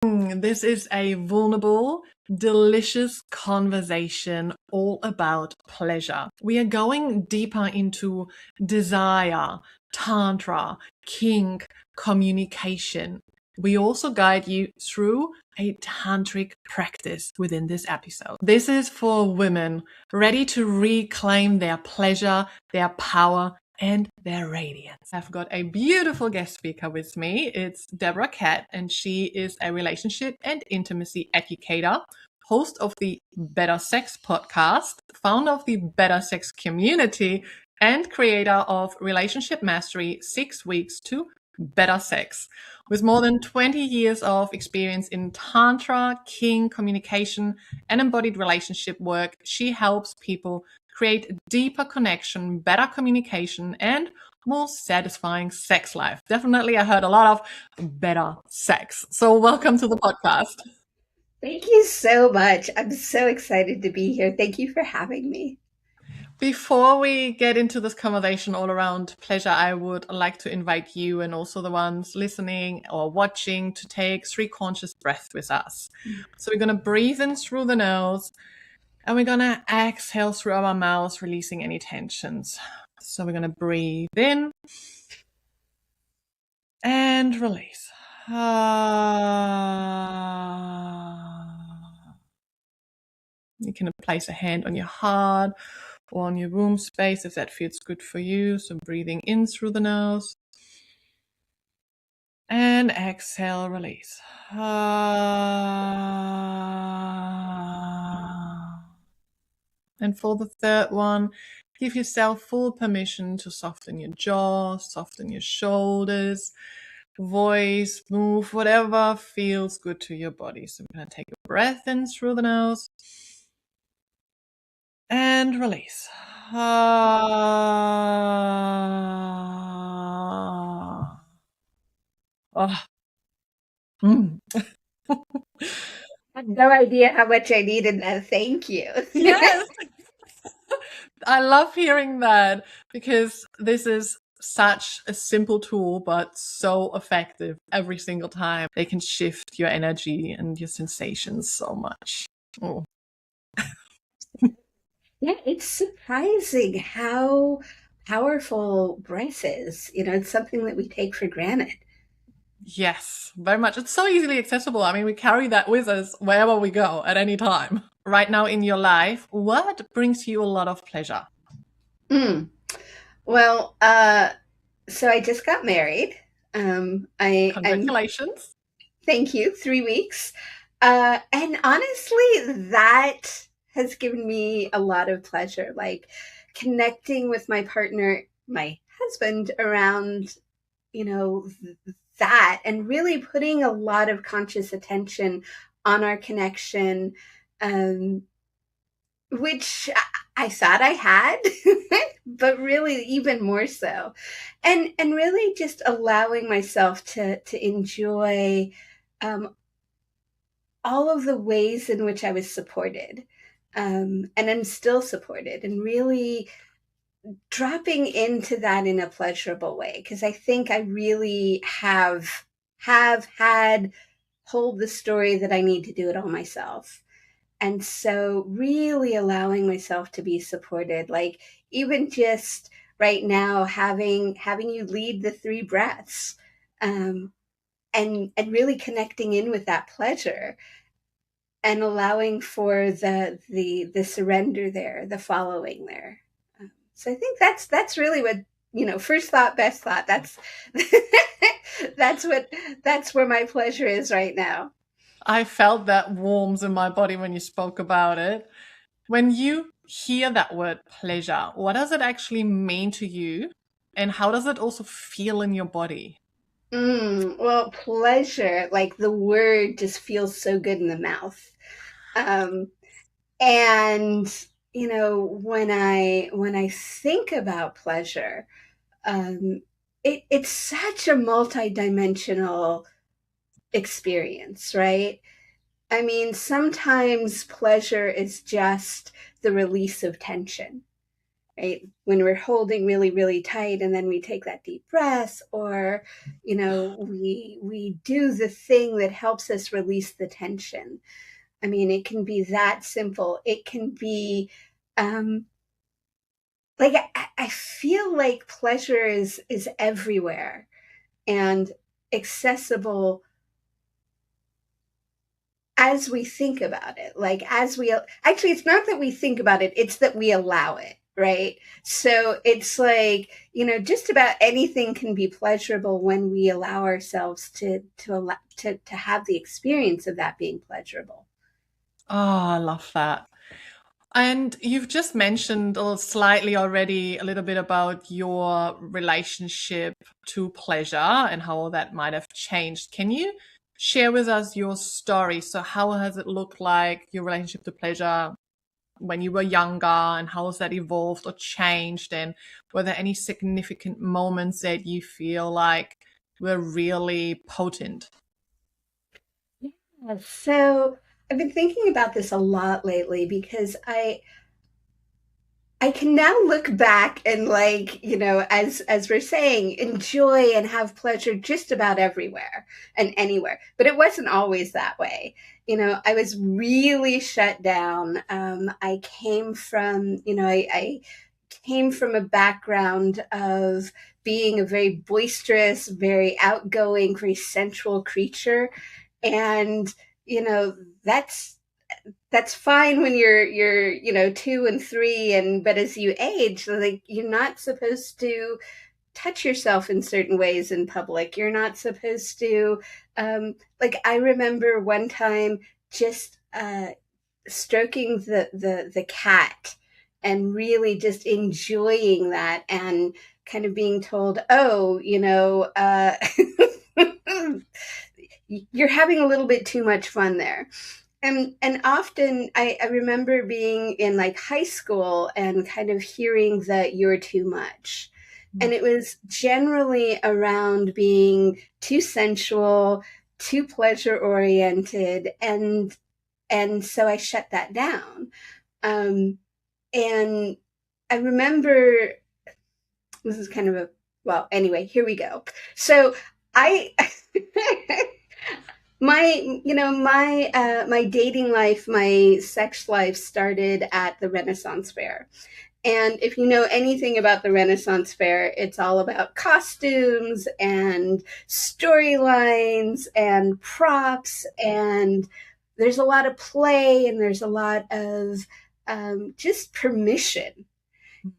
This is a vulnerable, delicious conversation all about pleasure. We are going deeper into desire, tantra, kink, communication. We also guide you through a tantric practice within this episode. This is for women ready to reclaim their pleasure, their power, and their radiance. I've got a beautiful guest speaker with me. It's Deborah Kat, and she is a relationship and intimacy educator, host of the Better Sex podcast, founder of the Better Sex community, and creator of Relationship Mastery 6 Weeks to Better Sex. With more than 20 years of experience in Tantra, kink, communication, and embodied relationship work, she helps people create deeper connection, better communication, and more satisfying sex life. Definitely, I heard a lot of better sex. So welcome to the podcast. Thank you so much. I'm so excited to be here. Thank you for having me. Before we get into this conversation all around pleasure, I would like to invite you and also the ones listening or watching to take 3 conscious breaths with us. So we're going to breathe in through the nose and we're going to exhale through our mouths, releasing any tensions. So we're going to breathe in and release. You can place a hand on your heart or on your womb space if that feels good for you. So breathing in through the nose and exhale, release. And for the third one, give yourself full permission to soften your jaw, soften your shoulders, voice, move, whatever feels good to your body. So we're going to take a breath in through the nose and release. Oh. I have no idea how much I needed that. Thank you. Yes. I love hearing that because this is such a simple tool, but so effective every single time. They can shift your energy and your sensations so much. Oh. Yeah, it's surprising how powerful breath is. It's something that we take for granted. Yes, very much. It's so easily accessible. I mean, we carry that with us wherever we go at any time. Right now in your life, what brings you a lot of pleasure? Mm. Well, so I just got married. I'm Congratulations. Thank you, 3 weeks. And honestly, that has given me a lot of pleasure, like connecting with my partner, my husband, around, you know, that and really putting a lot of conscious attention on our connection, um, which I thought I had, but really even more so. And really just allowing myself to enjoy um, all of the ways in which I was supported. And I'm still supported, and really dropping into that in a pleasurable way, because I think I really have had told the story that I need to do it all myself. And so really allowing myself to be supported, like even just right now having you lead the 3 breaths, and really connecting in with that pleasure and allowing for the surrender there, the following there. So I think that's really what, first thought, best thought. That's that's what that's where my pleasure is right now. I felt that warmth in my body when you spoke about it. When you hear that word pleasure, what does it actually mean to you? And how does it also feel in your body? Well, pleasure, like the word just feels so good in the mouth. Um, and when I think about pleasure, um, it's such a multidimensional experience, right? I mean, sometimes pleasure is just the release of tension, right? When we're holding really, really tight and then we take that deep breath, or, we do the thing that helps us release the tension. I mean, it can be that simple. It can be, like, I feel like pleasure is everywhere and accessible as we think about it. Like, actually, it's not that we think about it, it's that we allow it, right? So it's like, just about anything can be pleasurable when we allow ourselves to have the experience of that being pleasurable. Oh, I love that. And you've just mentioned slightly already a little bit about your relationship to pleasure and how that might have changed. Can you share with us your story? So, how has it looked like your relationship to pleasure when you were younger, and how has that evolved or changed? And were there any significant moments that you feel like were really potent? Yeah, so I've been thinking about this a lot lately because I can now look back and, like, as we're saying, enjoy and have pleasure just about everywhere and anywhere. But it wasn't always that way. I was really shut down. I came from, I came from a background of being a very boisterous, very outgoing, very sensual creature. And, that's fine when you're 2 and 3, but as you age, like, you're not supposed to touch yourself in certain ways in public. You're not supposed to, like, I remember one time just stroking the cat and really just enjoying that, and kind of being told, oh, you're having a little bit too much fun there. And often I remember being in, like, high school and kind of hearing that you're too much. And it was generally around being too sensual, too pleasure oriented, and so I shut that down. And I remember, this is kind of a, well, anyway, here we go. So I my dating life, my sex life started at the Renaissance Fair. And if you know anything about the Renaissance Fair, it's all about costumes and storylines and props, and there's a lot of play, and there's a lot of just permission.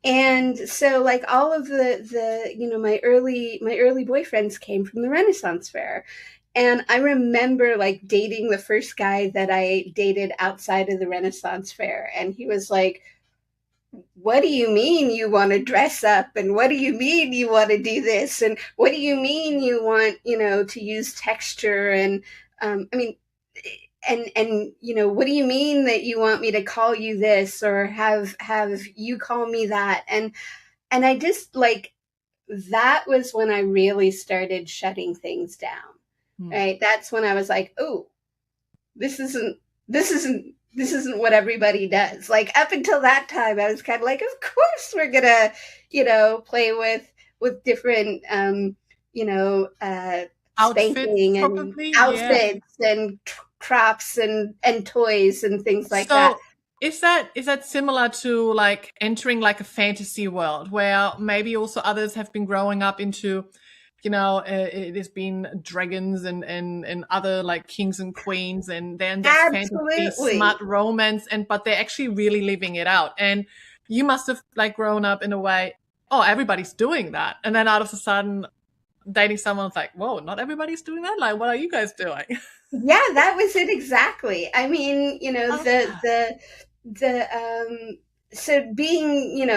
And so, like, all of my early boyfriends came from the Renaissance Fair. And I remember, like, dating the first guy that I dated outside of the Renaissance Fair, and he was like, what do you mean you want to dress up, and what do you mean you want to do this, and what do you mean you want, to use texture, and I mean, and what do you mean that you want me to call you this, or have you call me that? And I just, like, that was when I really started shutting things down. Right? That's when I was like, oh, this isn't this isn't this isn't what everybody does. Like, up until that time, I was kind of like, of course we're gonna, play with different, Outfits, spanking and probably, yeah. outfits and crops and toys and things like that. So is that similar to like entering like a fantasy world where maybe also others have been growing up into, it has been dragons and other like kings and queens, and then there's fantasy, smart Absolutely. romance, and but they're actually really living it out. And you must have like grown up in a way, oh, everybody's doing that, and then out of a sudden dating someone's like, whoa, not everybody's doing that. Like, what are you guys doing? Yeah, that was it exactly. I mean, Oh, so being,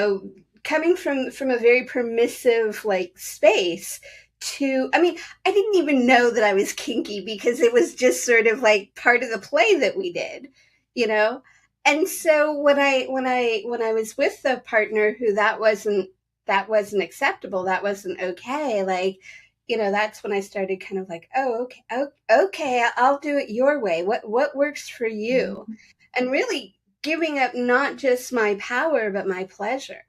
coming from a very permissive, like, space to, I mean, I didn't even know that I was kinky because it was just sort of like part of the play that we did, you know? And so when I was with a partner who that wasn't acceptable, that wasn't okay, like, that's when I started kind of like, oh, okay, okay, I'll do it your way. What works for you? mhm. And really giving up not just my power, but my pleasure.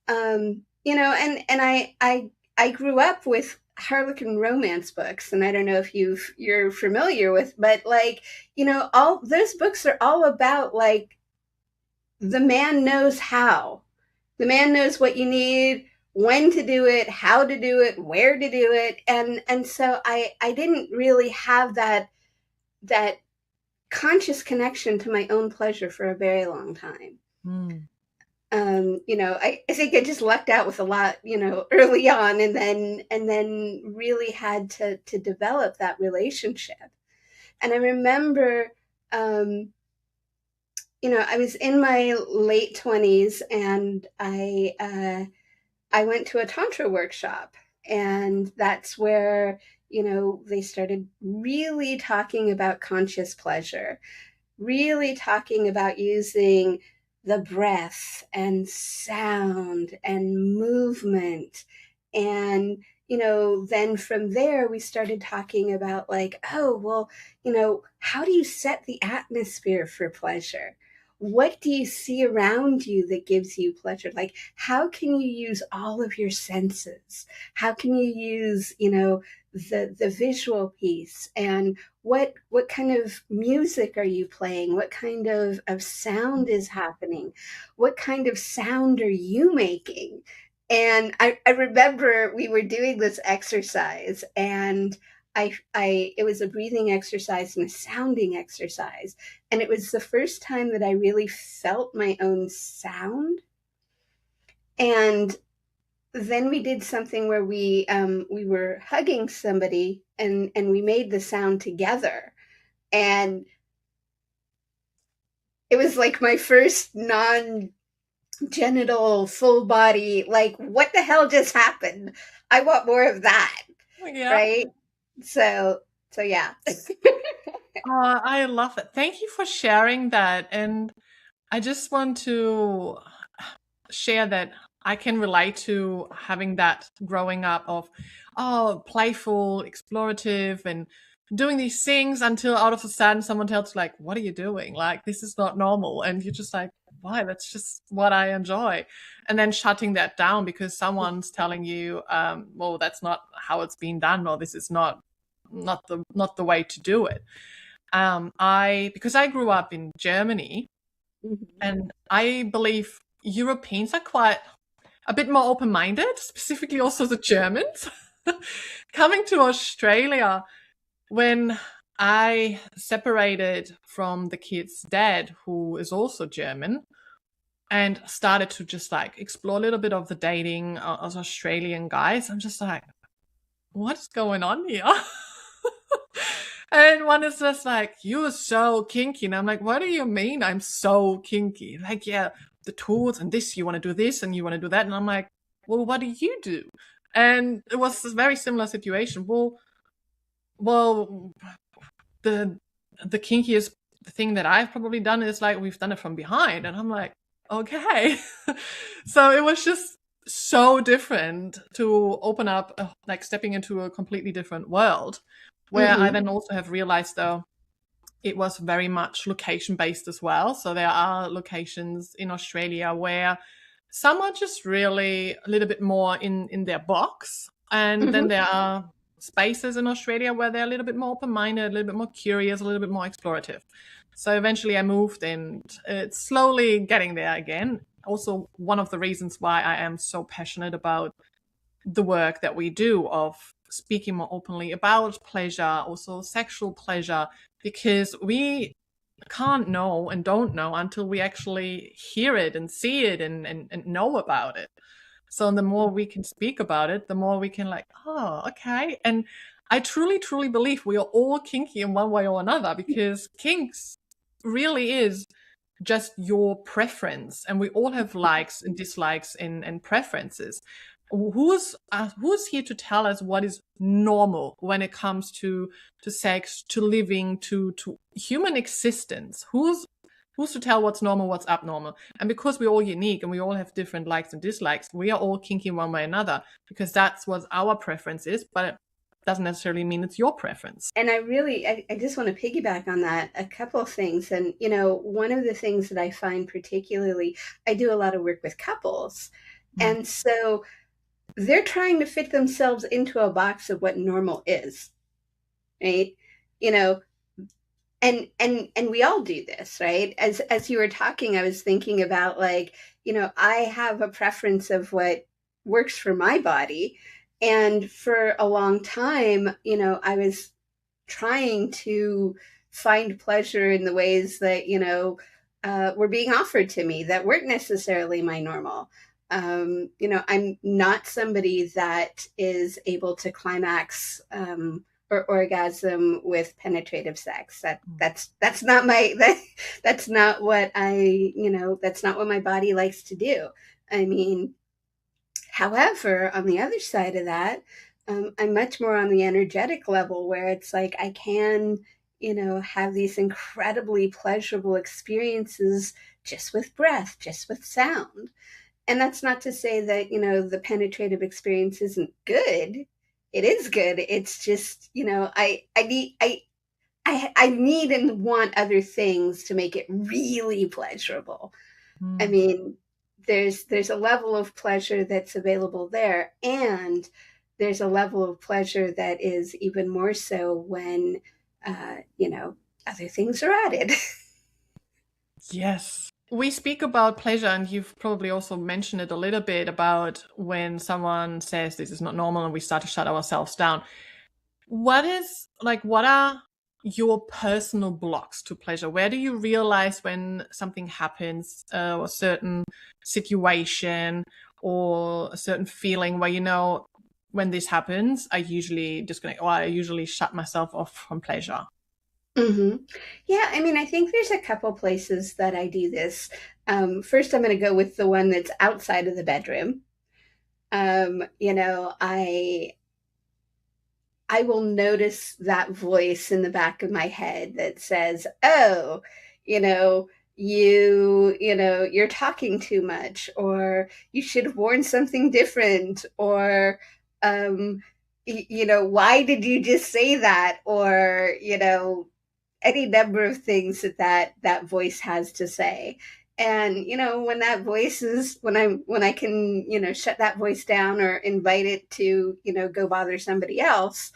I grew up with Harlequin romance books, and I don't know if you're familiar with, but like, all those books are all about like the man knows how. The man knows what you need, when to do it, how to do it, where to do it. And so I didn't really have that conscious connection to my own pleasure for a very long time. Mm. I think I just lucked out with a lot, early on, and then really had to develop that relationship. And I remember, I was in my late 20s, and I went to a Tantra workshop, and that's where, they started really talking about conscious pleasure, really talking about using the breath and sound and movement. And, then from there, we started talking about like, oh, well, how do you set the atmosphere for pleasure? What do you see around you that gives you pleasure? Like, how can you use all of your senses? How can you use, the visual piece? And what kind of music are you playing? What kind of sound is happening? What kind of sound are you making? And I remember we were doing this exercise, and it was a breathing exercise and a sounding exercise. And it was the first time that I really felt my own sound. And then we did something where we were hugging somebody, and we made the sound together. And it was like my first non-genital full body, like, what the hell just happened? I want more of that. Yeah. Right? So yeah. I love it. Thank you for sharing that. And I just want to share that I can relate to having that growing up of, playful, explorative, and doing these things until out of a sudden someone tells you, like, what are you doing? Like, this is not normal. And you're just like, why? That's just what I enjoy. And then shutting that down because someone's telling you, well, that's not how it's been done, or this is not the way to do it. Because I grew up in Germany, and I believe Europeans are quite a bit more open-minded, specifically also the Germans. Coming to Australia, when I separated from the kid's dad, who is also German, and started to just like explore a little bit of the dating of Australian guys, I'm just like, what's going on here? And one is just like, you're so kinky. And I'm like, what do you mean I'm so kinky? Like, yeah, the tools and this, you want to do this and you want to do that. And I'm like, well, what do you do? And it was a very similar situation. Well, the kinkiest thing that I've probably done is like, we've done it from behind. And I'm like, okay. So it was just so different to open up, like stepping into a completely different world, where I then also have realized, though, it was very much location based as well. So there are locations in Australia where some are just really a little bit more in their box. And then there are spaces in Australia where they're a little bit more open minded, a little bit more curious, a little bit more explorative. So eventually I moved, and it's slowly getting there again. Also, one of the reasons why I am so passionate about the work that we do of speaking more openly about pleasure, also sexual pleasure, because we can't know and don't know until we actually hear it and see it and know about it. So the more we can speak about it, the more we can like, oh, okay. And I truly, truly believe we are all kinky in one way or another, because kinks really is just your preference, and we all have likes and dislikes and preferences. Who's here to tell us what is normal when it comes to sex, to living, to human existence? Who's to tell what's normal, what's abnormal? And because we're all unique and we all have different likes and dislikes, we are all kinky one way or another, because that's what our preference is, but it doesn't necessarily mean it's your preference. And I just want to piggyback on that a couple of things. And, one of the things that I find particularly, I do a lot of work with couples. Mm. And so they're trying to fit themselves into a box of what normal is, right? You know, and we all do this, right? As you were talking, I was thinking about, like, I have a preference of what works for my body. And for a long time, I was trying to find pleasure in the ways that were being offered to me that weren't necessarily my normal. I'm not somebody that is able to climax or orgasm with penetrative sex. That's not my that's not what that's not what my body likes to do. I mean, however, on the other side of that, I'm much more on the energetic level, where it's like I can, have these incredibly pleasurable experiences just with breath, just with sound. And that's not to say that, the penetrative experience isn't good. It is good. It's just, I need and want other things to make it really pleasurable. I Mm. mean, there's a level of pleasure that's available there, and there's a level of pleasure that is even more so when other things are added. Yes. We speak about pleasure, and you've probably also mentioned it a little bit about when someone says this is not normal and we start to shut ourselves down. What are your personal blocks to pleasure? Where do you realize when something happens, a certain situation or a certain feeling where, when this happens, I usually disconnect or I usually shut myself off from pleasure? Hmm. Yeah, I mean, I think there's a couple places that I do this. First, I'm going to go with the one that's outside of the bedroom. I will notice that voice in the back of my head that says, "Oh, you know, you're talking too much, or you should have worn something different, or um, why did you just say that?" Or any number of things that voice has to say. And when that voice is when I can shut that voice down or invite it to go bother somebody else,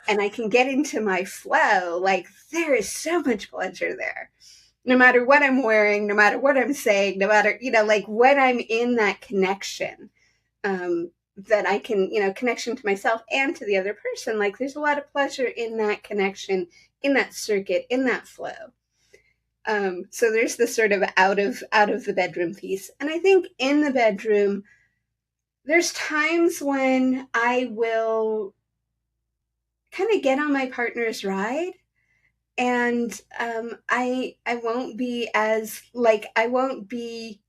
and I can get into my flow, like, there is so much pleasure there. No matter what I'm wearing, no matter what I'm saying, no matter, like, when I'm in that connection, that I can, connection to myself and to the other person, like, there's a lot of pleasure in that connection, in that circuit, in that flow. So there's this sort of out of the bedroom piece. And I think in the bedroom, there's times when I will kind of get on my partner's ride, and I won't be as, like, I won't be,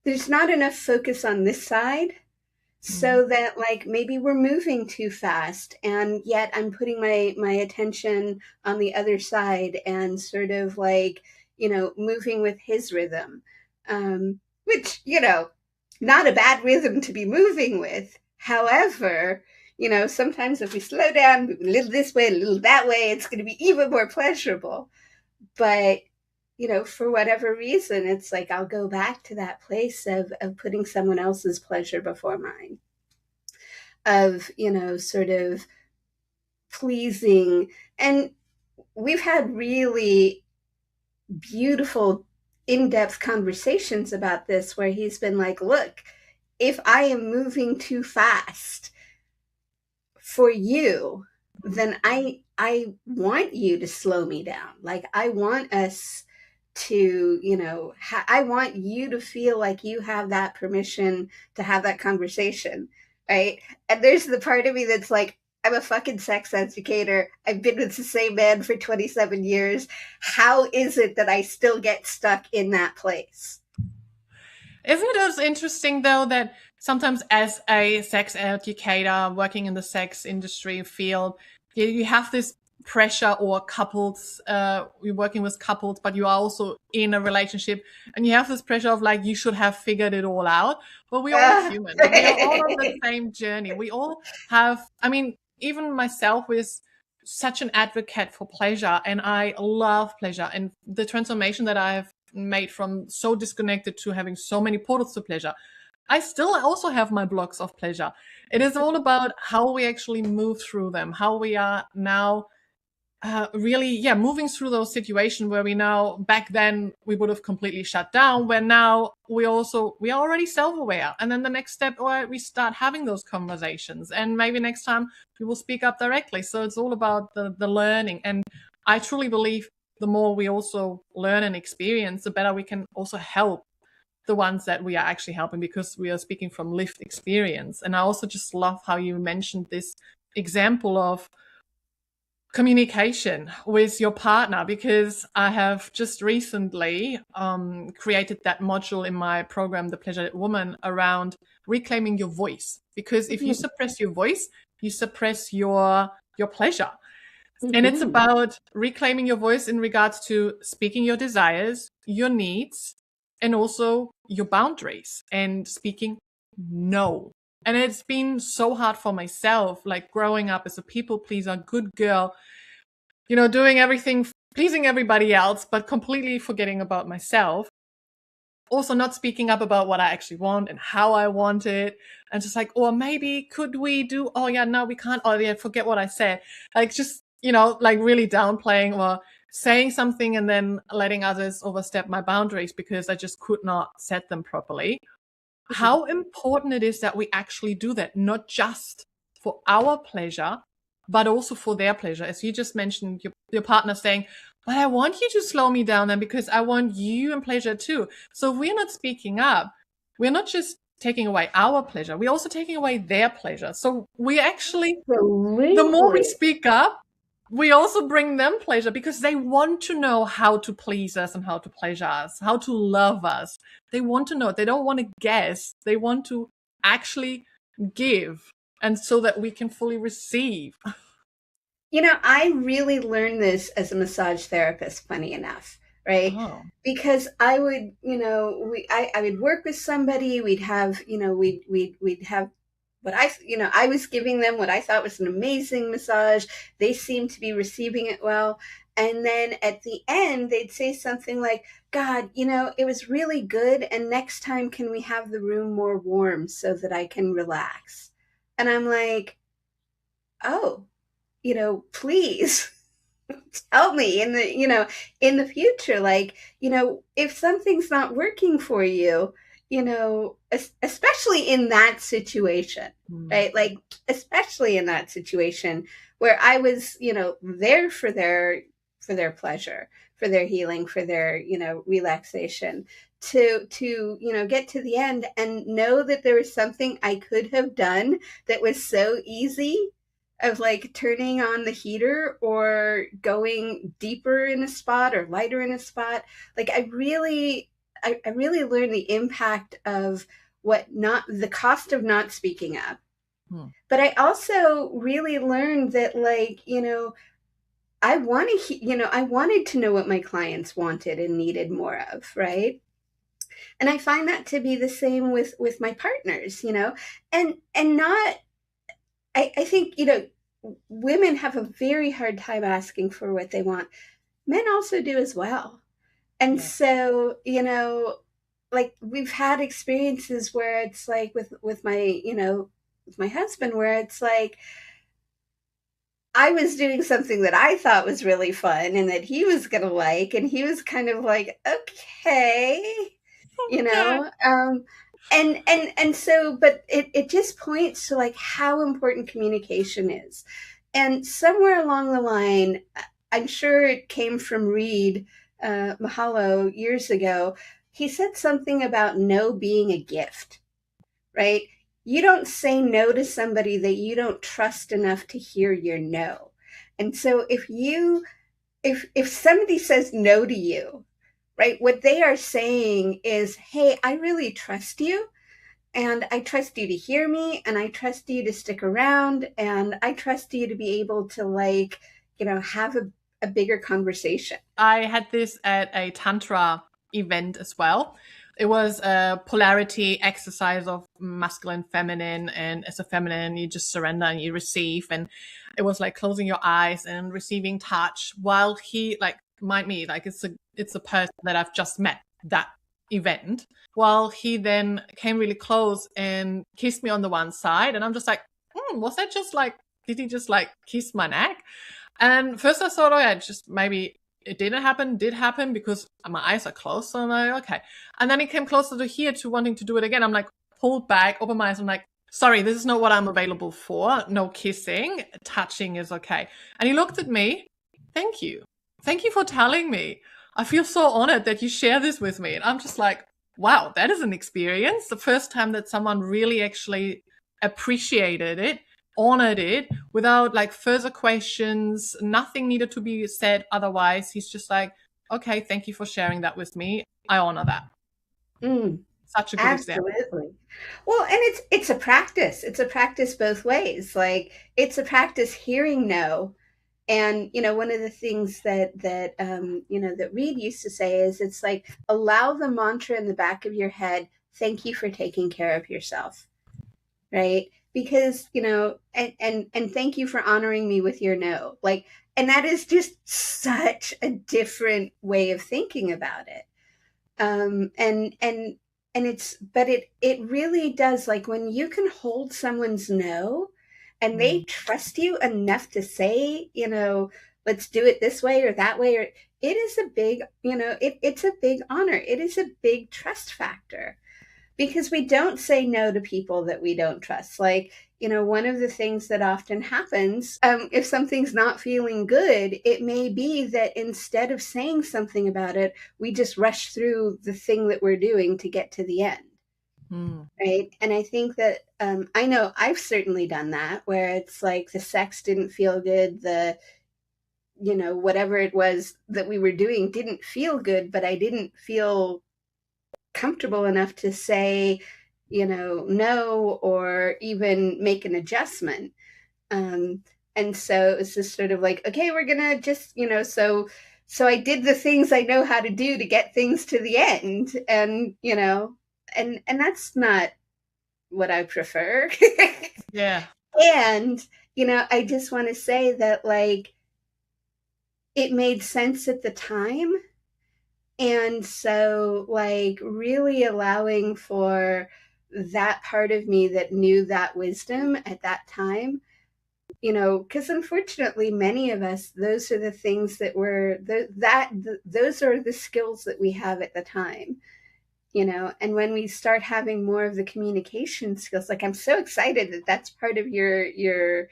there's not enough focus on this side, Mm. so that, like, maybe we're moving too fast, and yet I'm putting my attention on the other side and sort of, like, moving with his rhythm, which, not a bad rhythm to be moving with. However, sometimes if we slow down, move a little this way, a little that way, it's going to be even more pleasurable. But for whatever reason, it's like I'll go back to that place of putting someone else's pleasure before mine, of sort of pleasing. And we've had really beautiful in-depth conversations about this, where he's been like, look, if I am moving too fast for you, then I want you to slow me down. Like, I want us to, I want you to feel like you have that permission to have that conversation, right? And there's the part of me that's like, I'm a fucking sex educator. I've been with the same man for 27 years. How is it that I still get stuck in that place? Isn't it also interesting, though, that sometimes as a sex educator working in the sex industry field, you have this pressure, or couples, you're working with couples, but you are also in a relationship, and you have this pressure of, like, you should have figured it all out. But we're all Uh, human. We are all on the same journey. We all have, I mean, even myself is such an advocate for pleasure, and I love pleasure, and the transformation that I have made from so disconnected to having so many portals to pleasure. I still also have my blocks of pleasure. It is all about how we actually move through them, how we are now really, moving through those situations where we now, back then, we would have completely shut down, where now we are already self-aware. And then the next step, or we start having those conversations. And maybe next time we will speak up directly. So it's all about the learning. And I truly believe the more we also learn and experience, the better we can also help the ones that we are actually helping, because we are speaking from lived experience. And I also just love how you mentioned this example of communication with your partner, because I have just recently created that module in my program, The Pleasure Woman, around reclaiming your voice. Because if you suppress your voice, you suppress your pleasure. And it's about reclaiming your voice in regards to speaking your desires, your needs, and also your boundaries, and speaking no. And it's been so hard for myself, like growing up as a people pleaser, good girl, doing everything, pleasing everybody else, but completely forgetting about myself. Also not speaking up about what I actually want and how I want it. And just like, or maybe could we do, oh yeah, no, we can't. Oh yeah, forget what I said. Like just, like really downplaying or saying something and then letting others overstep my boundaries because I just could not set them properly. How important it is that we actually do that, not just for our pleasure, but also for their pleasure. As you just mentioned, your partner saying, but I want you to slow me down then because I want you in pleasure too. So if we're not speaking up, we're not just taking away our pleasure, we're also taking away their pleasure. So we actually, the more we speak up, we also bring them pleasure because they want to know how to please us and how to pleasure us, how to love us. They want to know. They don't want to guess. They want to actually give, and so that we can fully receive. I really learned this as a massage therapist, funny enough, right? Oh. Because I would, I would work with somebody, we'd have, we'd have what I was giving them what I thought was an amazing massage. They seemed to be receiving it well. And then at the end, they'd say something like, God, it was really good. And next time, can we have the room more warm so that I can relax? And I'm like, oh, please tell me in the future, like, if something's not working for you, especially in that situation, right? Like, especially in that situation where I was, there for their pleasure, for their healing, for their, relaxation, to get to the end and know that there was something I could have done that was so easy, of like turning on the heater or going deeper in a spot or lighter in a spot. Like I really learned the impact of the cost of not speaking up. But I also really learned that, like, I wanted to know what my clients wanted and needed more of, right? And I find that to be the same with my partners, and not, I think, women have a very hard time asking for what they want. Men also do as well. And so, like we've had experiences where it's like with my, with my husband, where it's like I was doing something that I thought was really fun and that he was going to like, and he was kind of like, okay, and so, but it just points to like how important communication is. And somewhere along the line, I'm sure it came from Reed Mahalo years ago. He said something about no being a gift, right? You don't say no to somebody that you don't trust enough to hear your no. And so if somebody says no to you, right, what they are saying is, hey, I really trust you. And I trust you to hear me, and I trust you to stick around, and I trust you to be able to, like, have a bigger conversation. I had this at a Tantra event as well. It was a polarity exercise of masculine, feminine, and as a feminine, you just surrender and you receive. And it was like closing your eyes and receiving touch, while he, like, mind me, like it's a person that I've just met that event, while he then came really close and kissed me on the one side. And I'm just like, was that just like, did he just like kiss my neck? And first I thought, oh yeah, just maybe it did happen because my eyes are closed. So I'm like, okay. And then he came closer to here to wanting to do it again. I'm like, pulled back, open my eyes. I'm like, sorry, this is not what I'm available for. No kissing, touching is okay. And he looked at me. Thank you. Thank you for telling me. I feel so honored that you share this with me. And I'm just like, wow, that is an experience. The first time that someone really actually appreciated it, honored it without like further questions. Nothing needed to be said otherwise. He's just like, okay, thank you for sharing that with me. I honor that. Such a good example. Absolutely. Well, and it's a practice. It's a practice both ways. Like it's a practice hearing no. And one of the things that Reed used to say is it's like allow the mantra in the back of your head, thank you for taking care of yourself. Right? Because, and thank you for honoring me with your no. Like, and that is just such a different way of thinking about it. And it really does, like when you can hold someone's no and they trust you enough to say, let's do it this way or that way, or it is a big, it's a big honor. It is a big trust factor because we don't say no to people that we don't trust. Like, one of the things that often happens, if something's not feeling good, it may be that instead of saying something about it, we just rush through the thing that we're doing to get to the end. Right. And I think that, I know I've certainly done that where it's like the sex didn't feel good. Whatever it was that we were doing didn't feel good, but I didn't feel comfortable enough to say, no, or even make an adjustment. And so it's just sort of like, okay, we're going to just, so I did the things I know how to do to get things to the end. And, and that's not what I prefer. Yeah. And, I just want to say that like, it made sense at the time. And so like really allowing for that part of me that knew that wisdom at that time, because unfortunately many of us, those are the things that those are the skills that we have at the time, and when we start having more of the communication skills, like I'm so excited that that's part of your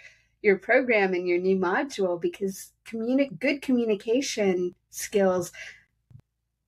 program and your new module, because good communication skills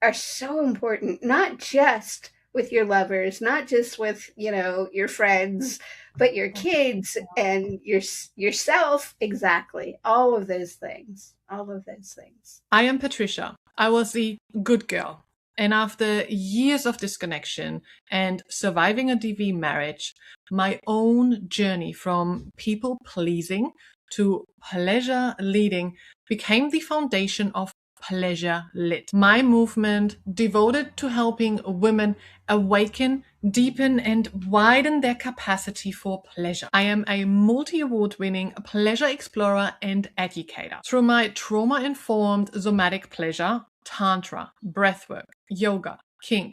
are so important, not just with your lovers, not just with, your friends, but your kids and yourself. Exactly. All of those things. I am Patricia. I was the good girl. And after years of disconnection and surviving a DV marriage, my own journey from people pleasing to pleasure leading became the foundation of Pleasure Lit, my movement devoted to helping women awaken, deepen, and widen their capacity for pleasure. I am a multi-award winning pleasure explorer and educator. Through my trauma-informed somatic pleasure, Tantra, breathwork, yoga, kink,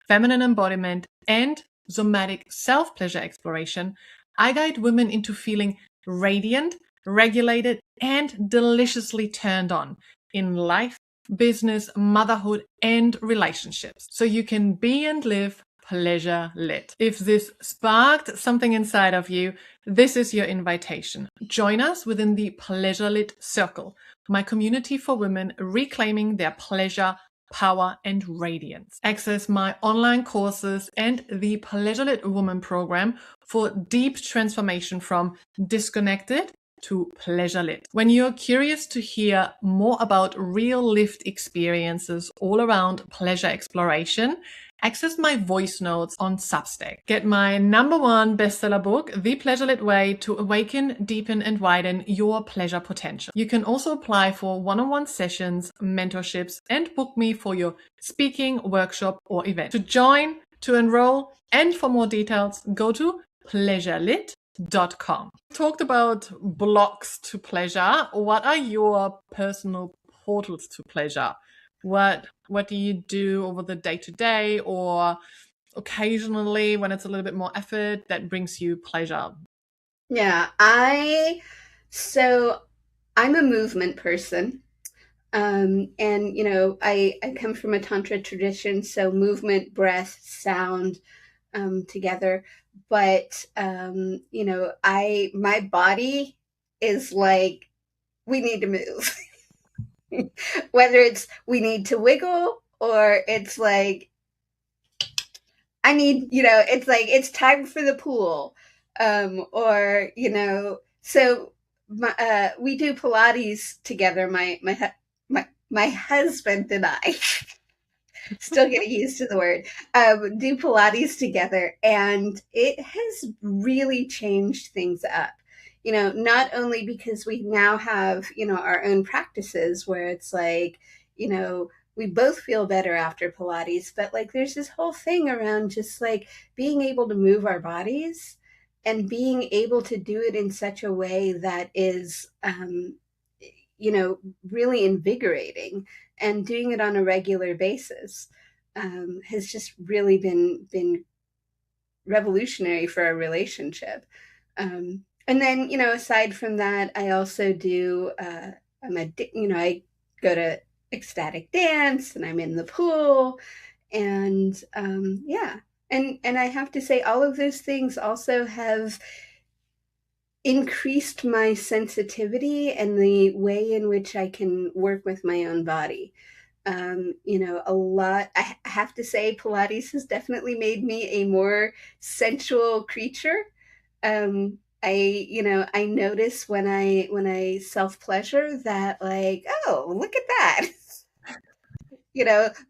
feminine embodiment, and somatic self-pleasure exploration, I guide women into feeling radiant, regulated, and deliciously turned on in life, business, motherhood, and relationships, so you can be and live pleasure lit. If this sparked something inside of you, this is your invitation. Join us within the Pleasure Lit Circle, my community for women reclaiming their pleasure, power, and radiance. Access my online courses and the Pleasure Lit Woman program for deep transformation from disconnected to pleasure lit. When you're curious to hear more about real lived experiences all around pleasure exploration, access my voice notes on Substack. Get my #1 bestseller book, The Pleasure Lit Way to Awaken, Deepen, and Widen Your Pleasure Potential. You can also apply for one-on-one sessions, mentorships, and book me for your speaking, workshop, or event. To join, to enroll, and for more details, go to pleasurelit.com. Talked about blocks to pleasure. What are your personal portals to pleasure? What do you do over the day to day or occasionally when it's a little bit more effort that brings you pleasure? Yeah, so I'm a movement person. And I come from a Tantra tradition, so movement, breath, sound, together. But my body is like, we need to move. Whether it's we need to wiggle, or it's like it's like it's time for the pool. Or so we do Pilates together, my husband and I. Still getting used to the word, do Pilates together. And it has really changed things up. Not only because we now have, our own practices where it's like, we both feel better after Pilates, but like there's this whole thing around just like being able to move our bodies and being able to do it in such a way that is, really invigorating, and doing it on a regular basis has just really been revolutionary for our relationship. And then, aside from that, I also do. I go to ecstatic dance, and I'm in the pool, and yeah, and I have to say, all of those things also have increased my sensitivity and the way in which I can work with my own body. A lot, I have to say, Pilates has definitely made me a more sensual creature. I notice when I self pleasure that, like, oh, look at that.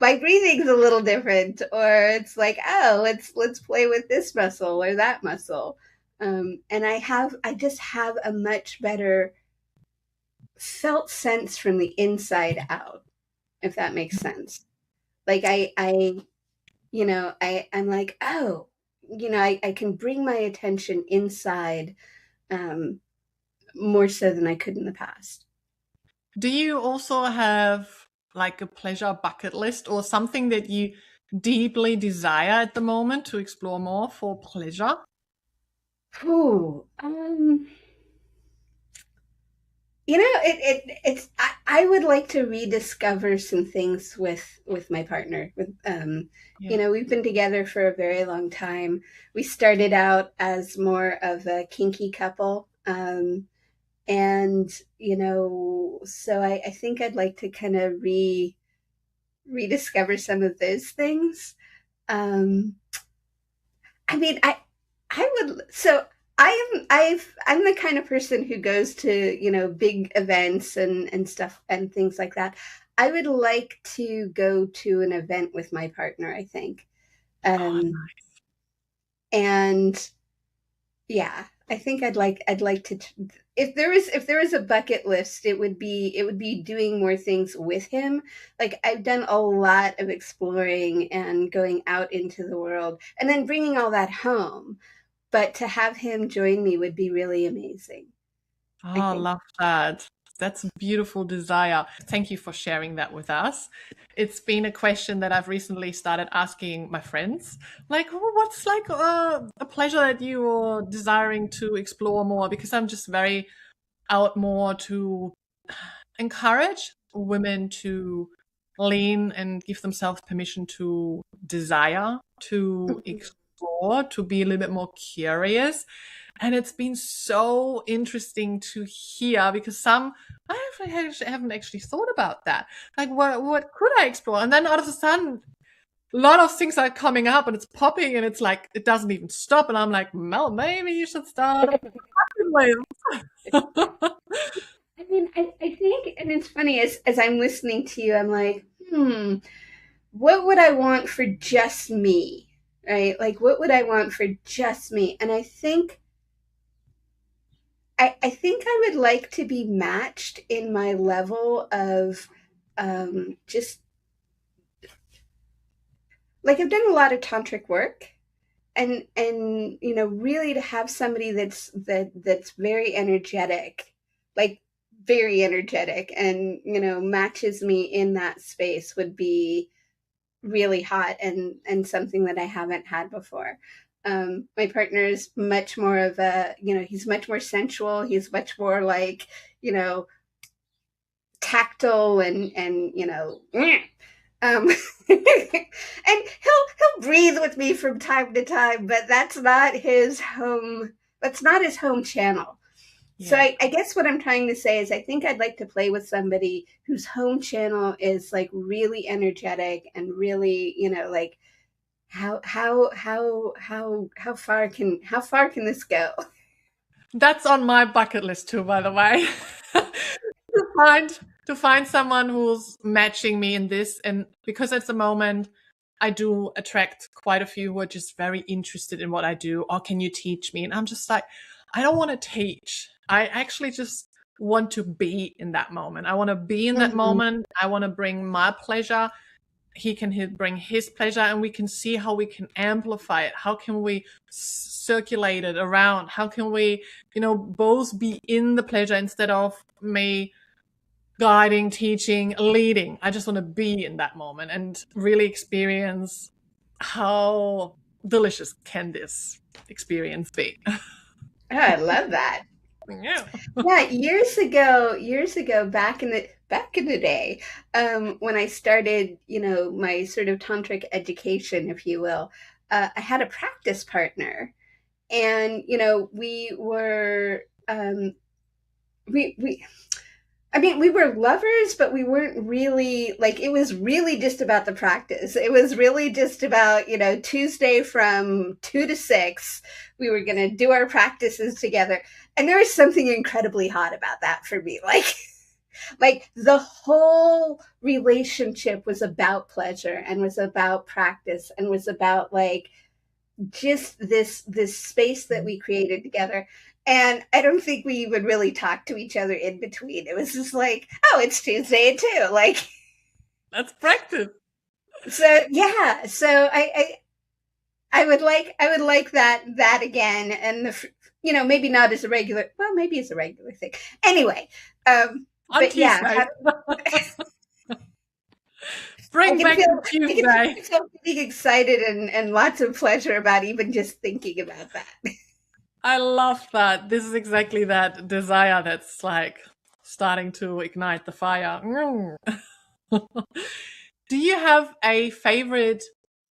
My breathing's a little different, or it's like, oh, let's play with this muscle or that muscle. And I just have a much better felt sense from the inside out, if that makes sense. Like I'm like, oh, I can bring my attention inside, um, more so than I could in the past. Do you also have like a pleasure bucket list or something that you deeply desire at the moment to explore more for pleasure? Ooh, I would like to rediscover some things with my partner. Yeah. We've been together for a very long time. We started out as more of a kinky couple. And so I think I'd like to kind of rediscover some of those things. Um, I mean, I would. So I'm the kind of person who goes to, big events and stuff and things like that. I would like to go to an event with my partner, I think. Oh, Um, and yeah, I think I'd like to, if there was a bucket list, it would be doing more things with him. Like, I've done a lot of exploring and going out into the world and then bringing all that home, but to have him join me would be really amazing, I I think. love that. That's a beautiful desire. Thank you for sharing that with us. It's been a question that I've recently started asking my friends. Like, "Oh, what's like a pleasure that you are desiring to explore more?" Because I'm just very out more to encourage women to lean and give themselves permission to desire, to Mhm. explore, to be a little bit more curious. And it's been so interesting to hear because haven't actually thought about that. Like, what could I explore? And then all of a sudden, a lot of things are coming up and it's popping and it's like it doesn't even stop. And I'm like, Mel, maybe you should start a bucket list. I mean, I think, and it's funny, as I'm listening to you, I'm like, what would I want for just me? Right? Like, what would I want for just me? And I think I would like to be matched in my level of, just like, I've done a lot of tantric work, and really to have somebody that's very energetic, like very energetic and, matches me in that space would be really hot and something that I haven't had before. My partner is much more of he's much more sensual. He's much more like, tactile and um, and he'll breathe with me from time to time, but that's not his home. That's not his home channel. Yeah. So I guess what I'm trying to say is I think I'd like to play with somebody whose home channel is like really energetic and really, like how far can this go? That's on my bucket list too, by the way. to find someone who's matching me in this, and because at the moment I do attract quite a few who are just very interested in what I do. Or can you teach me? And I'm just like, I don't want to teach. I actually just want to be in that moment. I want to be in that moment. I want to bring my pleasure. He can bring his pleasure, and we can see how we can amplify it. How can we circulate it around? How can we, both be in the pleasure instead of me guiding, teaching, leading. I just want to be in that moment and really experience how delicious can this experience be. Oh, I love that. Yeah. Yeah, years ago, back in the day, when I started, my sort of tantric education, if you will, I had a practice partner, and we were we were lovers, but we weren't really like, it was really just about the practice. It was really just about, Tuesday from 2 to 6, we were going to do our practices together. And there was something incredibly hot about that for me. Like the whole relationship was about pleasure and was about practice and was about like just this space that we created together. And I don't think we would really talk to each other in between. It was just like, oh, it's Tuesday at 2. Like, let's practice. So yeah, so I would like that again, and maybe not as a regular. Well, maybe as a regular thing. Anyway, but yeah. Bring back the Tuesday. I can feel being excited and lots of pleasure about even just thinking about that. I love that. This is exactly that desire that's like starting to ignite the fire. Do you have a favorite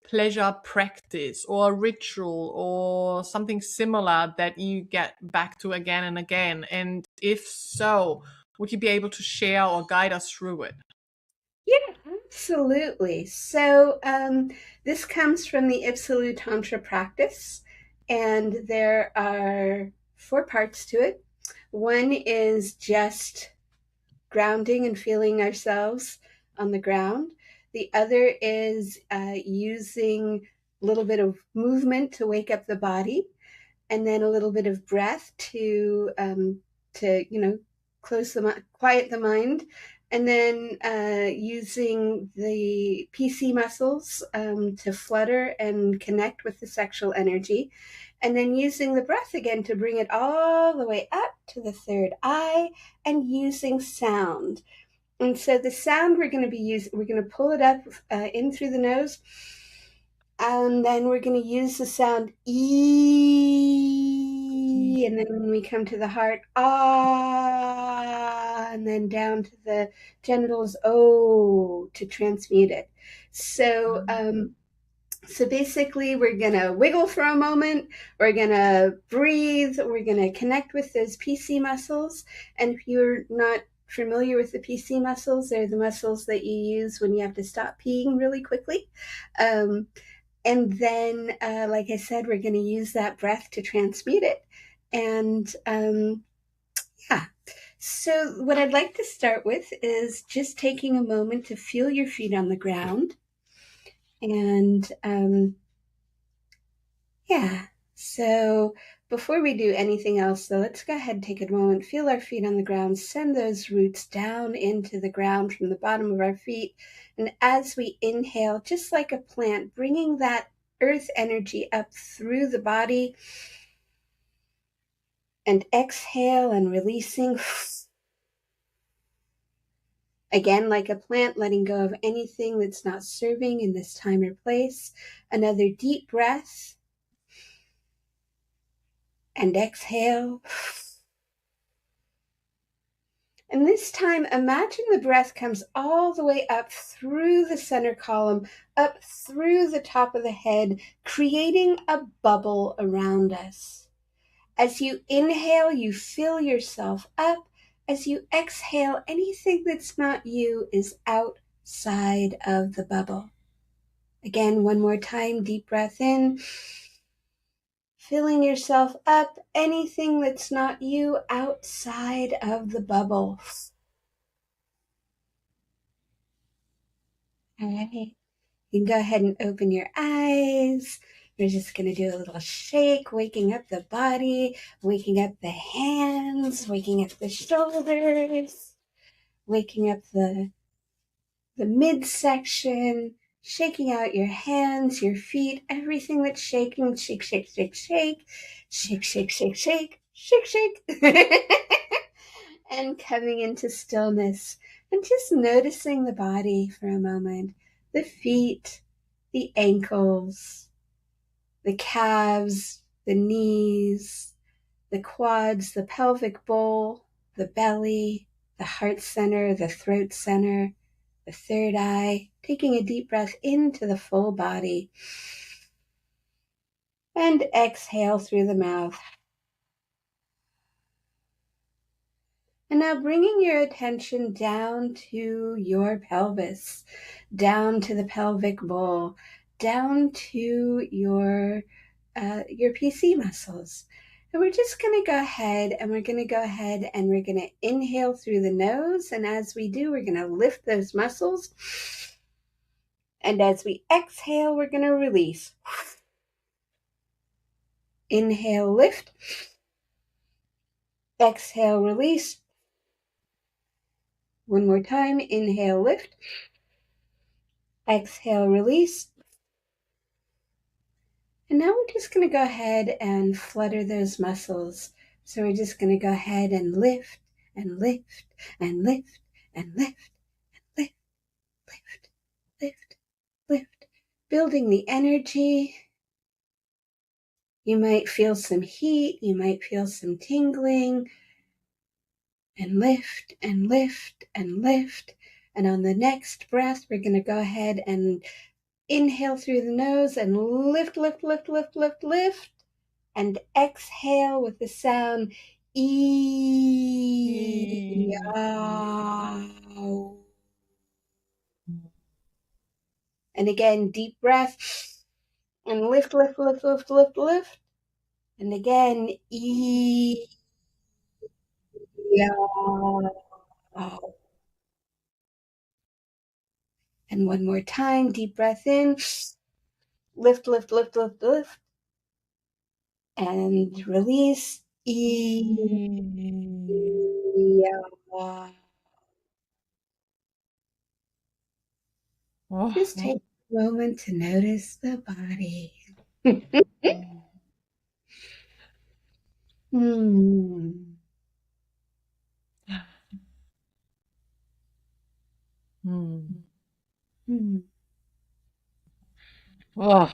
pleasure practice or ritual or something similar that you get back to again and again? And if so, would you be able to share or guide us through it? Yeah, absolutely. So this comes from the Absolute Tantra practice, and there are 4 parts to it. One is just grounding and feeling ourselves on the ground. The other is using a little bit of movement to wake up the body, and then a little bit of breath to quiet the mind, and then using the PC muscles to flutter and connect with the sexual energy, and then using the breath again to bring it all the way up to the third eye, and using sound. And so the sound we're going to pull it up in through the nose, and then we're going to use the sound E, and then when we come to the heart, ah, and then down to the genitals, O, to transmute it. So, so basically, we're going to wiggle for a moment, we're going to breathe, we're going to connect with those PC muscles. And if you're not familiar with the PC muscles, they're the muscles that you use when you have to stop peeing really quickly. And then, like I said, we're going to use that breath to transmute it. And yeah, so what I'd like to start with is just taking a moment to feel your feet on the ground. And yeah, so before we do anything else, though, let's go ahead and take a moment, feel our feet on the ground, send those roots down into the ground from the bottom of our feet. And as we inhale, just like a plant, bringing that earth energy up through the body, and exhale and releasing. Again, like a plant, letting go of anything that's not serving in this time or place. Another deep breath. And exhale. And this time, imagine the breath comes all the way up through the center column, up through the top of the head, creating a bubble around us. As you inhale, you fill yourself up. As you exhale, anything that's not you is outside of the bubble. Again, one more time, deep breath in. Filling yourself up, anything that's not you outside of the bubble. All right. You can go ahead and open your eyes. We're just going to do a little shake, waking up the body, waking up the hands, waking up the shoulders, waking up the midsection, shaking out your hands, your feet, everything that's shaking. Shake, shake, shake, shake, shake, shake, shake, shake, shake, shake. And coming into stillness and just noticing the body for a moment. The feet, the ankles, the calves, the knees, the quads, the pelvic bowl, the belly, the heart center, the throat center, the third eye, taking a deep breath into the full body. And exhale through the mouth. And now bringing your attention down to your pelvis, down to the pelvic bowl, down to your PC muscles. And we're just going to go ahead and we're going to inhale through the nose. And as we do, we're going to lift those muscles. And as we exhale, we're going to release. Inhale, lift. Exhale, release. One more time. Inhale, lift. Exhale, release. And now we're just going to go ahead and flutter those muscles. So we're just going to go ahead and lift and lift and lift and lift and lift, lift, lift, lift. Building the energy. You might feel some heat. You might feel some tingling. And lift and lift and lift. And on the next breath, we're going to go ahead and inhale through the nose and lift, lift, lift, lift, lift, lift. And exhale with the sound E. And again, deep breath. And lift, lift, lift, lift, lift, lift. And again, E. And one more time, deep breath in. Lift, lift, lift, lift, lift. And release. Just take a moment to notice the body. Oh,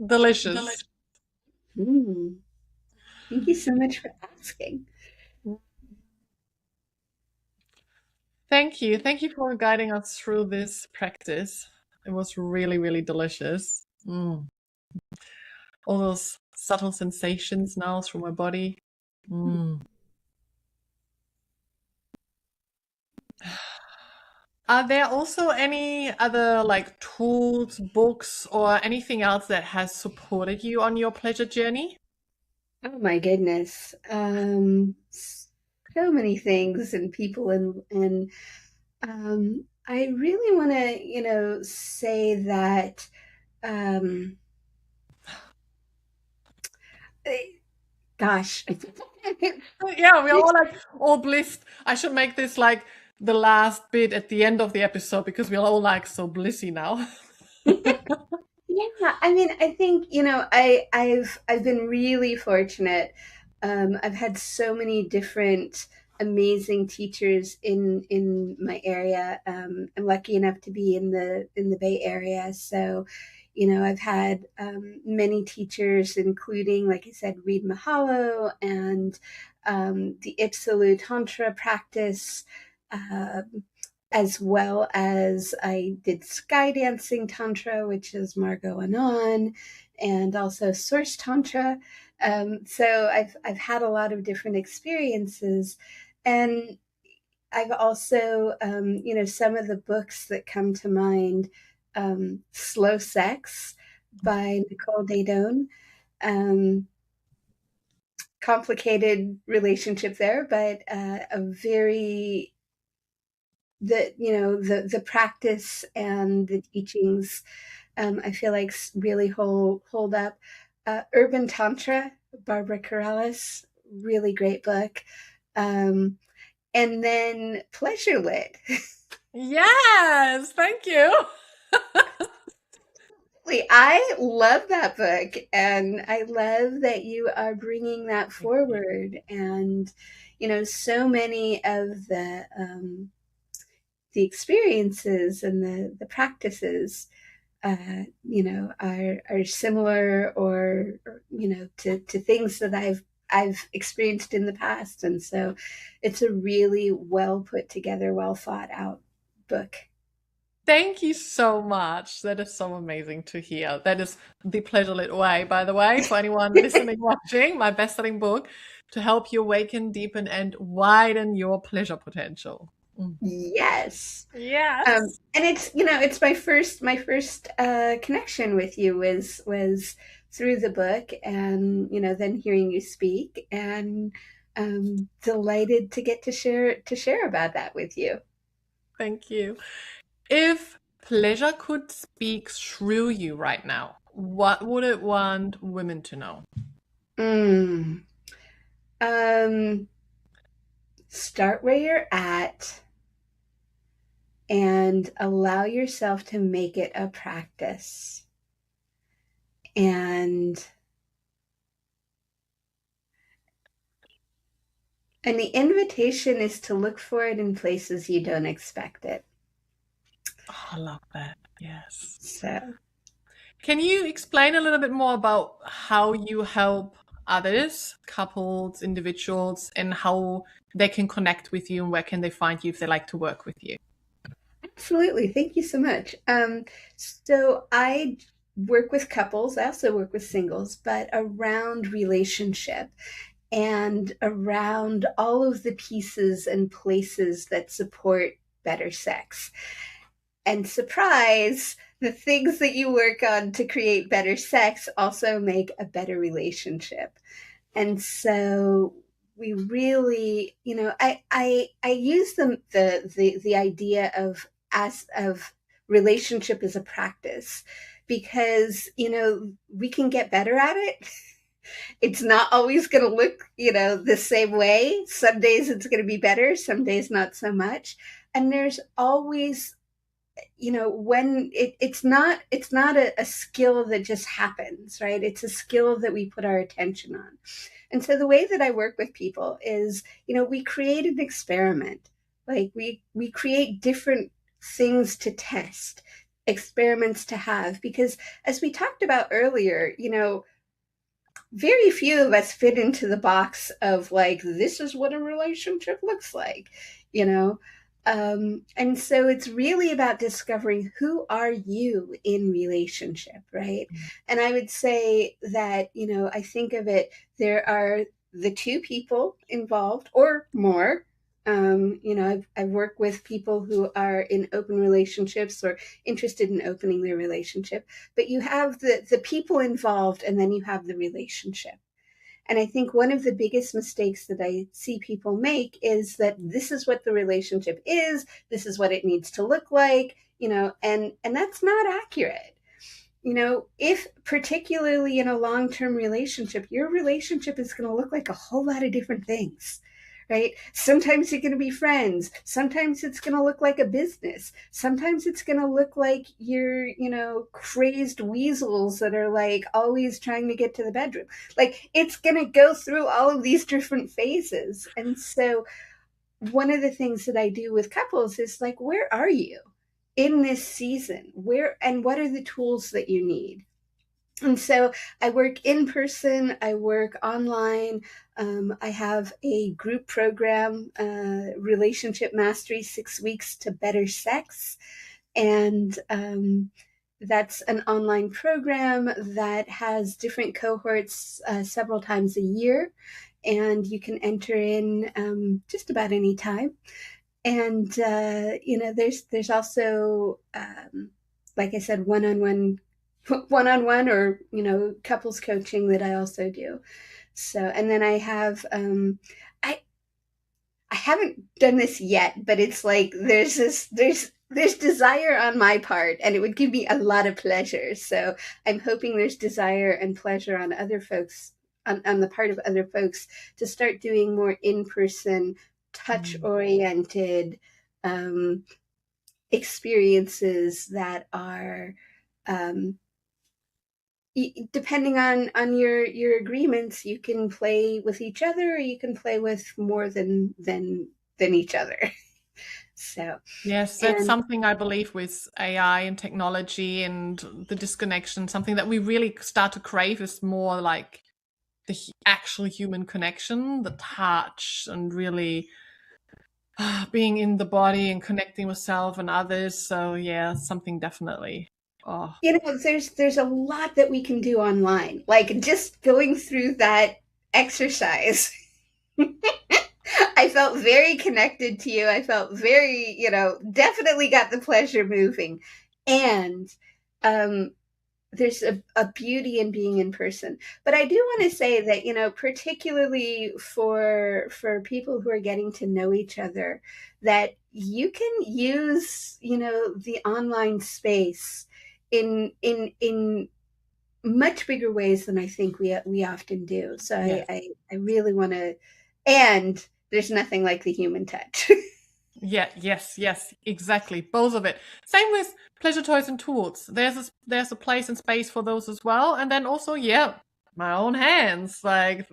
delicious. Thank you so much for asking. Thank you. Thank you for guiding us through this practice. It was really, really delicious. All those subtle sensations now through my body. Are there also any other like tools, books, or anything else that has supported you on your pleasure journey? Oh my goodness. So many things and people and I really want to, say that gosh. Yeah, we're all like all blissed. I should make this like the last bit at the end of the episode because we're all like so blissy now. Yeah, I mean, I think, I've been really fortunate. I've had so many different amazing teachers in my area. I'm lucky enough to be in the Bay Area, so I've had many teachers, including, like I said, Reed Mahalo and the Ipsalu Tantra practice, as well as I did sky dancing Tantra, which is Margot Anand, and also Source Tantra. So I've had a lot of different experiences, and I've also, some of the books that come to mind, Slow Sex by Nicole Daedone. Complicated relationship there, but a very the practice and the teachings, I feel like really hold up. Urban Tantra, Barbara Corrales, really great book. And then Pleasure Lit. Yes, thank you. I love that book, and I love that you are bringing that Thank you. forward. And so many of the experiences and the practices, are similar, or to things that I've experienced in the past, and so it's a really well put together, well thought out book. Thank you so much. That is so amazing to hear. That is The Pleasure Lit Way, by the way, for anyone listening, watching, my best-selling book to help you awaken, deepen, and widen your pleasure potential. Mm. Yes. Yes. And it's my first connection with you was through the book, and then hearing you speak, and delighted to get to share about that with you. Thank you. If pleasure could speak through you right now, what would it want women to know? Mm. Um, Start where you're at and allow yourself to make it a practice. And the invitation is to look for it in places you don't expect it. Oh, I love that. Yes. So, Can you explain a little bit more about how you help others, couples, individuals, and how they can connect with you and where can they find you if they like to work with you? absolutely. Thank you so much. So I work with couples. I also work with singles, but around relationship and around all of the pieces and places that support better sex. And surprise, the things that you work on to create better sex also make a better relationship. And so we really, I use the idea of relationship as a practice, because we can get better at it. It's not always going to look the same way. Some days it's going to be better, some days not so much. And there's always, when it's not a skill that just happens, right? It's a skill that we put our attention on. And so the way that I work with people is, we create an experiment. Like we create different things to test, experiments to have, because as we talked about earlier, very few of us fit into the box of, like, this is what a relationship looks like, you know? And so it's really about discovering, who are you in relationship, right? And I would say that, I think of it, there are the two people involved or more. I've worked with people who are in open relationships or interested in opening their relationship, but you have the people involved, and then you have the relationship. And I think one of the biggest mistakes that I see people make is that this is what the relationship is, this is what it needs to look like, and that's not accurate. If particularly in a long-term relationship, your relationship is going to look like a whole lot of different things, right? Sometimes you're going to be friends. Sometimes it's going to look like a business. Sometimes it's going to look like you're, crazed weasels that are like always trying to get to the bedroom. Like, it's going to go through all of these different phases. And so one of the things that I do with couples is like, where are you in this season? Where, and what are the tools that you need? And so I work in person, I work online. I have a group program, Relationship Mastery 6 Weeks to Better Sex. And that's an online program that has different cohorts several times a year. And you can enter in just about any time. And, there's also, like I said, one-on-one or, couples coaching that I also do. So, and then I have, I haven't done this yet, but it's like there's desire on my part, and it would give me a lot of pleasure. So I'm hoping there's desire and pleasure on other folks, on the part of other folks, to start doing more in-person, touch-oriented experiences that are, depending on your agreements, you can play with each other, or you can play with more than each other. So, Yes, that's and something I believe with AI and technology and the disconnection, something that we really start to crave is more like the actual human connection, the touch, and really being in the body and connecting with self and others. So yeah, something definitely. Oh, there's a lot that we can do online, like just going through that exercise. I felt very connected to you. I felt very, definitely got the pleasure moving. And um, there's a beauty in being in person. But I do want to say that, particularly for people who are getting to know each other, that you can use, the online space in much bigger ways than I think we often do. So yes. I really want to, and there's nothing like the human touch. Yeah, yes, exactly. Both of it. Same with pleasure toys and tools. There's a place and space for those as well. And then also, yeah, my own hands. Like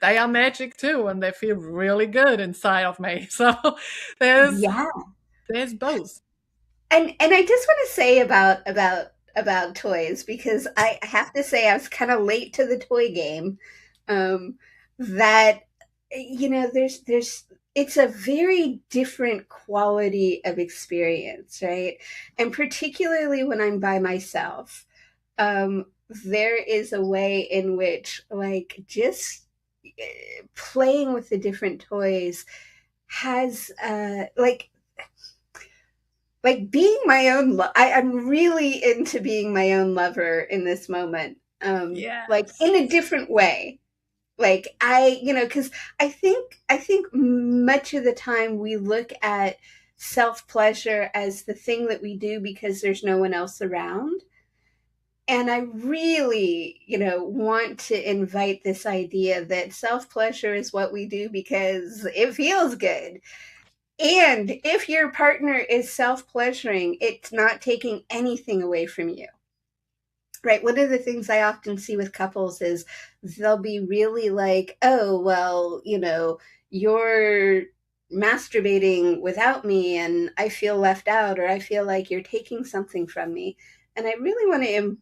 they are magic too, and they feel really good inside of me. So there's Yeah. there's both. And I just want to say about toys, because I have to say I was kind of late to the toy game. That there's it's a very different quality of experience, right? And particularly when I'm by myself, there is a way in which, like, just playing with the different toys has like being my own I'm really into being my own lover in this moment, like Yes. in a different way. Like because I think much of the time we look at self pleasure as the thing that we do because there's no one else around. And I really, want to invite this idea that self pleasure is what we do because it feels good. And if your partner is self pleasuring, it's not taking anything away from you. Right. One of the things I often see with couples is they'll be really like, oh, well, you're masturbating without me and I feel left out, or I feel like you're taking something from me. And I really want to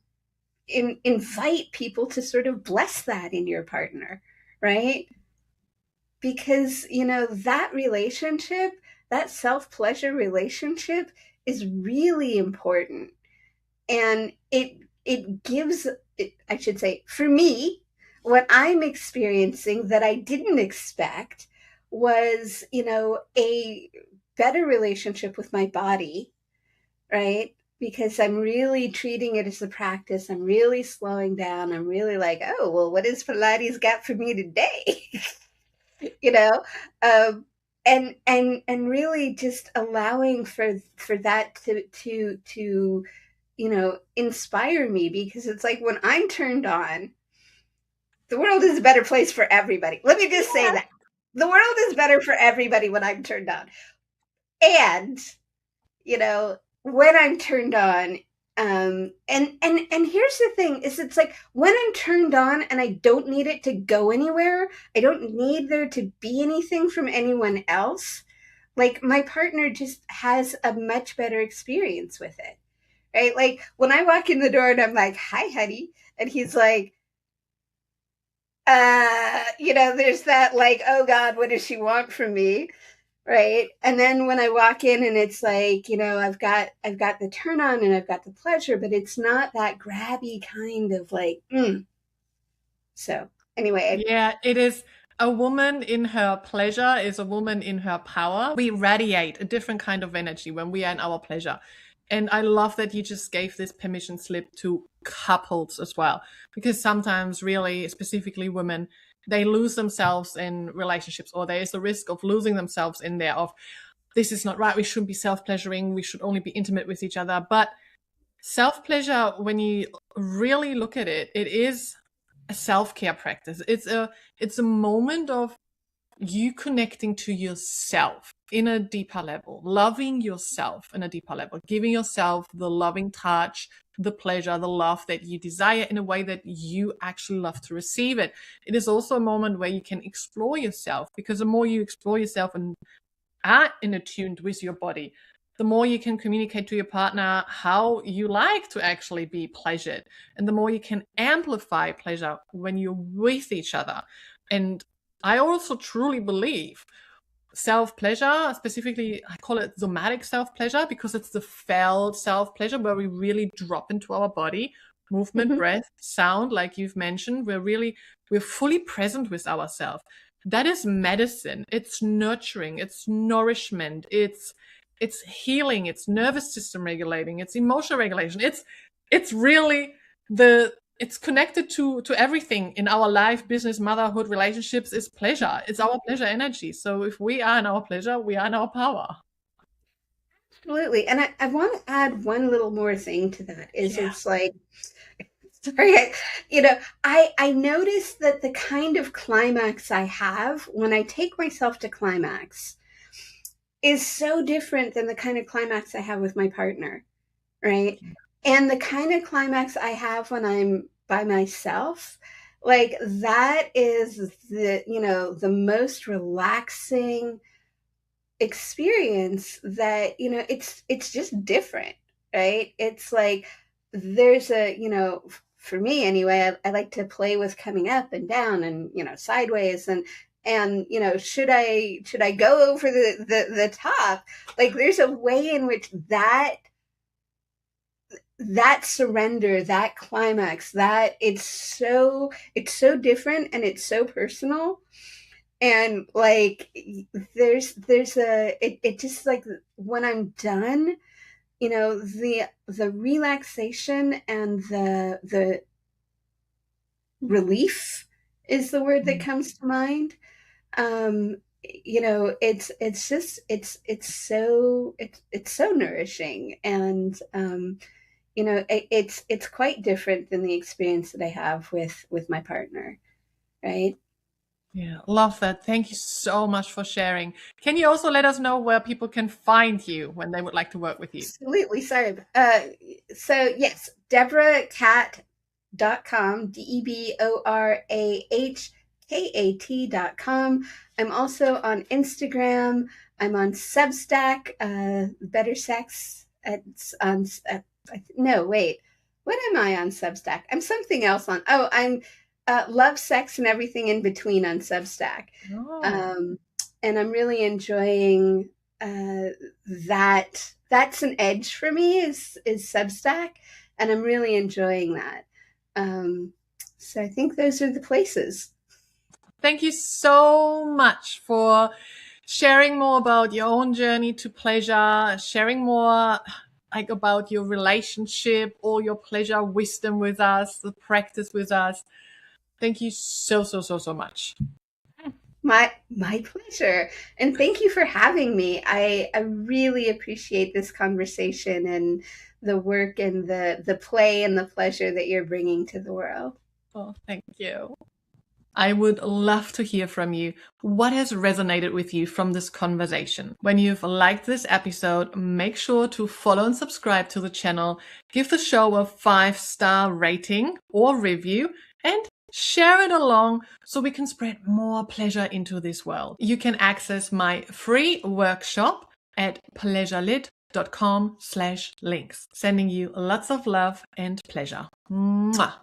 invite people to sort of bless that in your partner. Right. Because that relationship, that self-pleasure relationship, is really important. And it gives it, I should say, for me, what I'm experiencing that I didn't expect was a better relationship with my body, right? Because I'm really treating it as a practice. I'm really slowing down. I'm really like, oh, well, what does Pilates got for me today? you know um and really just allowing for that to inspire me, because it's like when I'm turned on, the world is a better place for everybody. Let me just say Yeah. that the world is better for everybody when I'm turned on. And when I'm turned on, And here's the thing is it's like when I'm turned on and I don't need it to go anywhere, I don't need there to be anything from anyone else. Like my partner just has a much better experience with it. Right? Like when I walk in the door and I'm like, "Hi, honey," and he's like, there's that like, "Oh God, what does she want from me?" Right? And then when I walk in and it's like, I've got the turn on and I've got the pleasure, but it's not that grabby kind of like, So anyway, Yeah, it is. A woman in her pleasure is a woman in her power. We radiate a different kind of energy when we are in our pleasure. And I love that you just gave this permission slip to couples as well, because sometimes, really, specifically women, they lose themselves in relationships, or there is a risk of losing themselves in there of this is not right. We shouldn't be self-pleasuring. We should only be intimate with each other. But self-pleasure, when you really look at it, it is a self-care practice. It's a moment of you connecting to yourself in a deeper level, loving yourself in a deeper level, giving yourself the loving touch, the pleasure, the love that you desire in a way that you actually love to receive it. It is also a moment where you can explore yourself, because the more you explore yourself and are in attuned with your body, the more you can communicate to your partner how you like to actually be pleasured. And the more you can amplify pleasure when you're with each other. And I also truly believe self-pleasure, specifically, I call it somatic self-pleasure, because it's the felt self-pleasure where we really drop into our body, movement, mhm. breath, sound, like you've mentioned. We're fully present with ourselves. That is medicine. It's nurturing, it's nourishment, it's healing, it's nervous system regulating, it's emotional regulation. It's really it's connected to everything in our life, business, motherhood, relationships. Is pleasure. It's our pleasure energy. So if we are in our pleasure, we are in our power. Absolutely. And I want to add one little more thing to that is Yeah. it's like, sorry, I noticed that the kind of climax I have when I take myself to climax is so different than the kind of climax I have with my partner, right? And the kind of climax I have when I'm by myself, like that is the most relaxing experience that, it's just different, right? It's like there's for me anyway, I like to play with coming up and down and, sideways and should I go over the top? Like there's a way in which that surrender, that climax, that it's so different and it's so personal. And like there's it just like when I'm done, the relaxation and the relief is the word that Mm. comes to mind. It's just it's so nourishing. And it's quite different than the experience that I have with my partner, right? Yeah, love that. Thank you so much for sharing. Can you also let us know where people can find you when they would like to work with you? Absolutely. Sorry. So yes, deborahkat.com, deborahkat.com. I'm also on Instagram. I'm on Substack, Better Sex. It's on, no, wait. What am I on Substack? I'm something else on. Oh, I'm Love, Sex, and Everything in Between on Substack. Oh, Um, and I'm really enjoying uh, that. That's an edge for me is Substack, and I'm really enjoying that. Um, so I think those are the places. thank you so much for sharing more about your own journey to pleasure, sharing more like about your relationship or your pleasure wisdom with us, the practice with us. Thank you so, so, so, so much. My pleasure, and thank you for having me. I really appreciate this conversation and the work and the play and the pleasure that you're bringing to the world. Oh, thank you. I would love to hear from you. What has resonated with you from this conversation? When you've liked this episode, make sure to follow and subscribe to the channel, give the show a 5-star rating or review, and share it along so we can spread more pleasure into this world. You can access my free workshop at pleasurelit.com/links. Sending you lots of love and pleasure. Mwah.